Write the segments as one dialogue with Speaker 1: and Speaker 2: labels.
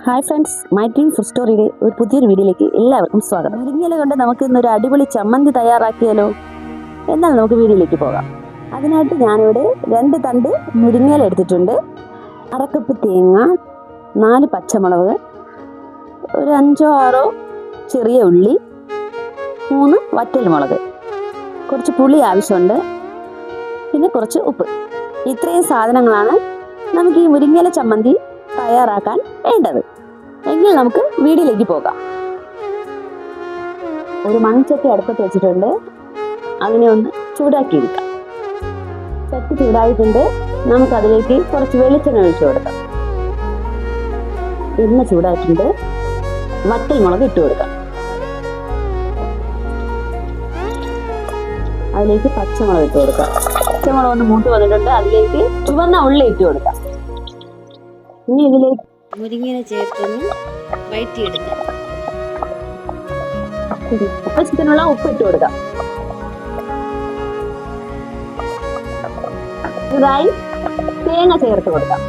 Speaker 1: Hi friends, my dream food സ്റ്റോറിയുടെ ഒരു പുതിയൊരു വീഡിയോയിലേക്ക് എല്ലാവർക്കും സ്വാഗതം. മുരിങ്ങയില കൊണ്ട് നമുക്ക് ഇന്നൊരു അടിപൊളി ചമ്മന്തി തയ്യാറാക്കിയാലോ? എന്നാൽ നമുക്ക് വീഡിയോയിലേക്ക് പോകാം. അതിനായിട്ട് ഞാനിവിടെ 2 തണ്ട് മുരിങ്ങയില എടുത്തിട്ടുണ്ട്, അരക്കപ്പ് തേങ്ങ, 4 പച്ചമുളക്, ഒരു 5-6 ചെറിയ ഉള്ളി, 3 വറ്റൽമുളക്, കുറച്ച് പുളി ആവശ്യമുണ്ട്, പിന്നെ കുറച്ച് ഉപ്പ്. ഇത്രയും സാധനങ്ങളാണ് നമുക്ക് ഈ മുരിങ്ങയില ചമ്മന്തി തയ്യാറാക്കാൻ വേണ്ടത്. എങ്കിൽ നമുക്ക് വീഡിയോയിലേക്ക് പോകാം. ഒരു മൺചട്ടി അടുപ്പത്ത് വെച്ചിട്ടുണ്ട്, അതിനെ ഒന്ന് ചൂടാക്കിയെടുക്കാം. ചട്ടി ചൂടായിട്ടുണ്ട്, നമുക്കതിലേക്ക് കുറച്ച് വെളിച്ചെണ്ണ ഒഴിച്ചു കൊടുക്കാം. എണ്ണ ചൂടായിട്ടുണ്ട്, വറ്റൽമുളക് ഇട്ട് കൊടുക്കാം. അതിലേക്ക് പച്ചമുളക് ഇട്ട് കൊടുക്കാം. പച്ചമുളക് ഒന്ന് മൂത്ത് വന്നിട്ടുണ്ട്, അതിലേക്ക് ചുവന്ന ഉള്ളി ഇട്ട് കൊടുക്കാം. ഇനി ഇതിലേക്ക് മുരിങ്ങയില ചേർത്തൊന്ന് വഴറ്റിയെടുക്കാം. ആവശ്യത്തിനുള്ള ഉപ്പ് ഇട്ട് കൊടുക്കാം. ഇതായി തേങ്ങ ചേർത്ത് കൊടുക്കാം.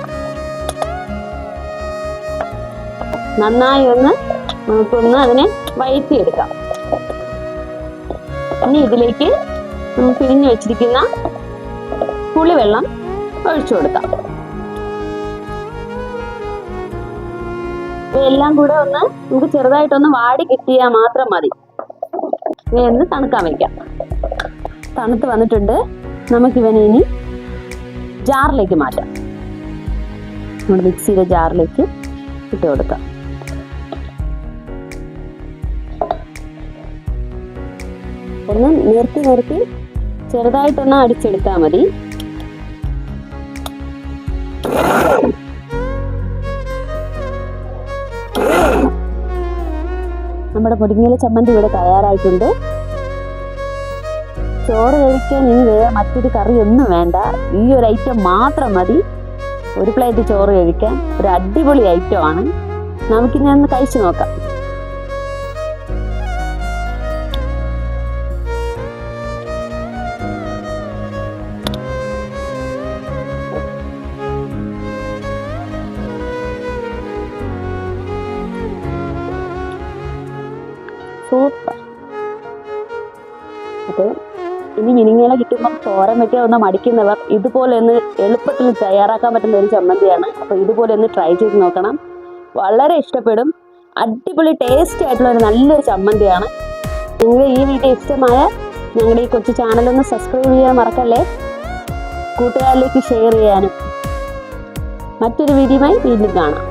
Speaker 1: നന്നായി നമുക്കൊന്ന് അതിനെ വഴറ്റിയെടുക്കാം. ഇനി ഇതിലേക്ക് പിഴിഞ്ഞു വെച്ചിരിക്കുന്ന പുളിവെള്ളം ഒഴിച്ചു കൊടുക്കാം. ഇതെല്ലാം കൂടെ നമുക്ക് ചെറുതായിട്ടൊന്ന് വാടി കിട്ടിയാൽ മാത്രം മതി. ഇവയൊന്ന് തണുക്കാൻ വയ്ക്കാം. തണുത്ത് വന്നിട്ടുണ്ട്, നമുക്കിവനെ ഇനി ജാറിലേക്ക് മാറ്റാം. നമ്മുടെ മിക്സിയുടെ ജാറിലേക്ക് ഇട്ട് കൊടുക്കാം. ഒന്ന് നിർത്തി ചെറുതായിട്ടൊന്ന് അടിച്ചെടുത്താൽ മതി. നമ്മുടെ മുരിങ്ങയില ചമ്മന്തി ഇവിടെ തയ്യാറായിട്ടുണ്ട്. ചോറ് കഴിക്കാൻ ഇനി വേറെ മറ്റൊരു കറി ഒന്നും വേണ്ട, ഈ ഒരു ഐറ്റം മാത്രം മതി ഒരു പ്ലേറ്റ് ചോറ് കഴിക്കാൻ. ഒരു അടിപൊളി ഐറ്റം ആണ്. നമുക്കിനി ഒന്ന് കഴിച്ചു നോക്കാം. സൂപ്പർ. അപ്പോൾ ഇനി മുരിങ്ങയില കിട്ടുമ്പോൾ തോരൻ വെക്കാൻ ഒന്ന് മടിക്കുന്നവർ ഇതുപോലെ ഒന്ന് എളുപ്പത്തിൽ തയ്യാറാക്കാൻ പറ്റുന്ന ഒരു ചമ്മന്തിയാണ്. അപ്പോൾ ഇതുപോലെ ഒന്ന് ട്രൈ ചെയ്ത് നോക്കണം, വളരെ ഇഷ്ടപ്പെടും. അടിപൊളി ടേസ്റ്റി ആയിട്ടുള്ള ഒരു നല്ലൊരു ചമ്മന്തിയാണ്. നിങ്ങൾ ഈ വീഡിയോ ഇഷ്ടമായ ഞങ്ങളുടെ ഈ കൊച്ചു ചാനലൊന്ന് സബ്സ്ക്രൈബ് ചെയ്യാൻ മറക്കല്ലേ, കൂട്ടുകാരിലേക്ക് ഷെയർ ചെയ്യാനും. മറ്റൊരു വീഡിയോയുമായി വീണ്ടും കാണാം.